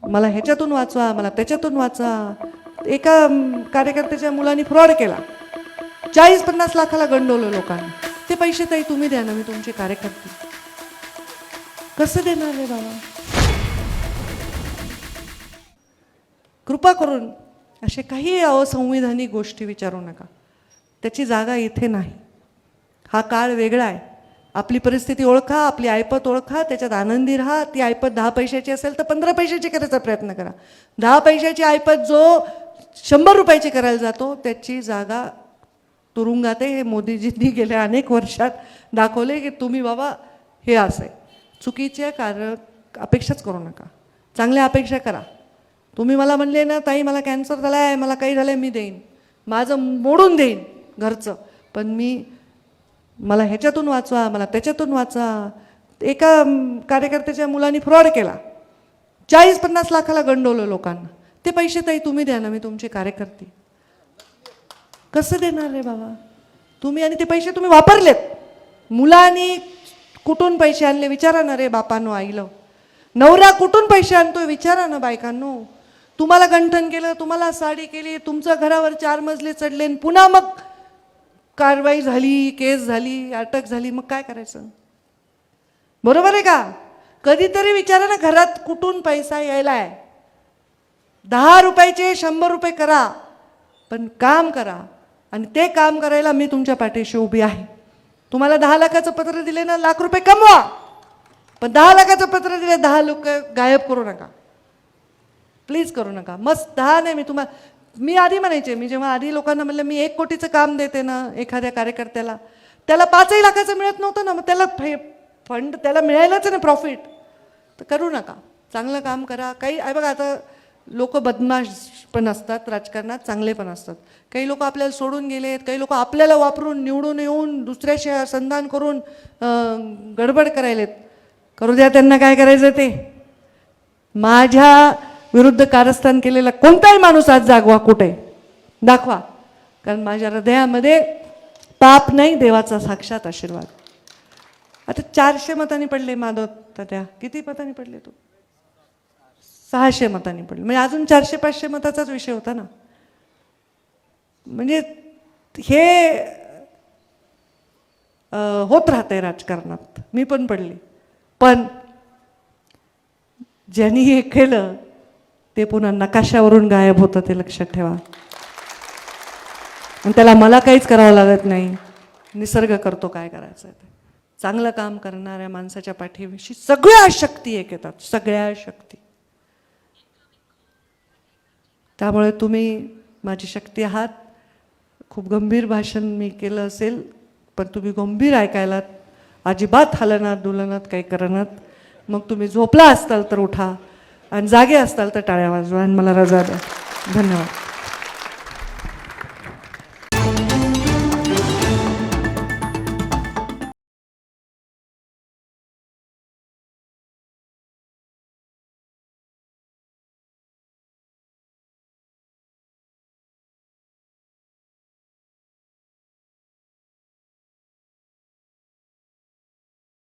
मला ह्याच्यातून वाचवा, मला त्याच्यातून वाचवा. एका कार्यकर्त्याच्या मुलांनी फ्रॉड केला, 40-50 लाखाला गंडवलं लोकांना. ते पैसे ताई तुम्ही द्या ना, मी तुमचे कार्यकर्ते. कसं देणार रे बाबा? कृपा करून असे काही असंविधानिक गोष्टी विचारू नका. त्याची जागा इथे नाही. हा काळ वेगळा आहे. आपली परिस्थिती ओळखा, आपली ऐपत ओळखा, त्याच्यात आनंदी राहा. ती ऐपत 10 पैशाची असेल तर 15 पैशाची करायचा प्रयत्न करा. 10 पैशाची ऐपत जो 100 रुपयाची करायला जातो त्याची जागा तुरुंगात आहे. हे मोदीजींनी गेल्या अनेक वर्षात दाखवले की तुम्ही बाबा हे असे चुकीचे अपेक्षाच करू नका. चांगल्या अपेक्षा करा. तुम्ही मला म्हणले ना, ताई मला कॅन्सर झाला आहे, मला काही झालं आहे, मी देईन, माझं मोडून देईन घरचं, पण मला ह्याच्यातून वाचवा, मला त्याच्यातून वाचवा. एका कार्यकर्त्याच्या मुलांनी फ्रॉड केला, 40-50 लाखाला गंडवलं लोकांना. ते पैसे ताई तुम्ही द्या ना, मी तुमचे कार्यकर्ते. कसं देणार रे बाबा तुम्ही? आणि ते पैसे तुम्ही वापरलेत. मुलांनी कुठून पैसे आणले विचारा ना रे बापांनो, आईलं. नवरा कुठून पैसे आणतोय विचारा ना बायकांनो. तुम्हाला गंठन केलं, तुम्हाला साडी केली, तुमच्या घरावर 4 मजले चढले, पुन्हा मग कारवाई झाली, केस झाली, अटक झाली, मग काय करायचं? बरोबर आहे का? कधीतरी विचारा ना, घरात कुठून पैसा यायलाय. 10 रुपयाचे 100 रुपये करा, पण काम करा. आणि ते काम करायला मी तुमच्या पाठीशी उभी आहे. तुम्हाला 10 लाखाचं पत्र दिले ना, लाख रुपये कमवा, पण 10 लाखाचं पत्र दिले 10 लोक गायब करू नका, प्लीज करू नका. मस्त 10 नाही, मी आधी म्हणायचे, मी जेव्हा आधी लोकांना म्हणलं मी 1 कोटीचं काम देते ना एखाद्या कार्यकर्त्याला, त्याला 5 लाखाचं मिळत नव्हतं ना, मग त्याला फंड त्याला मिळायलाच ना प्रॉफिट. तर करू नका, चांगलं काम करा. काही आहे बघा, आता लोक बदमाश पण असतात राजकारणात, चांगले पण असतात. काही लोक आपल्याला सोडून गेलेत, काही लोक आपल्याला वापरून निवडून येऊन दुसऱ्याशी संधान करून गडबड करायलेत. करू द्या त्यांना, काय करायचं ते. माझ्या विरुद्ध कारस्थान केलेला कोणताही माणूस आज जागवा कुठे दाखवा, कारण माझ्या हृदयामध्ये पाप नाही, देवाचा साक्षात आशीर्वाद. आता 400 मतांनी पडले माधव तात्या, किती मतांनी पडले? तो 600 मतांनी पडले, म्हणजे अजून 400-500 मताचाच विषय होता ना. म्हणजे हे होत राहतंय राजकारणात. मी पण पडली, पण ज्यांनी हे केलं ते पुन्हा नकाशावरून गायब होतं, ते लक्षात ठेवा. आणि त्याला मला काहीच करावं लागत नाही, निसर्ग करतो काय करायचं ते. चांगलं काम करणाऱ्या माणसाच्या पाठीशी सगळ्या शक्ती एक येतात, सगळ्या शक्ती. त्यामुळे तुम्ही माझी शक्ती आहात. खूप गंभीर भाषण मी केलं असेल, पण तुम्ही गंभीर ऐकायलात, अजिबात हलनात डुलनात काही करनात. मग तुम्ही झोपला असताल तर उठा, आणि जागे असताल तर टाळ्या वाजवा, आणि मला रजा द्या. धन्यवाद.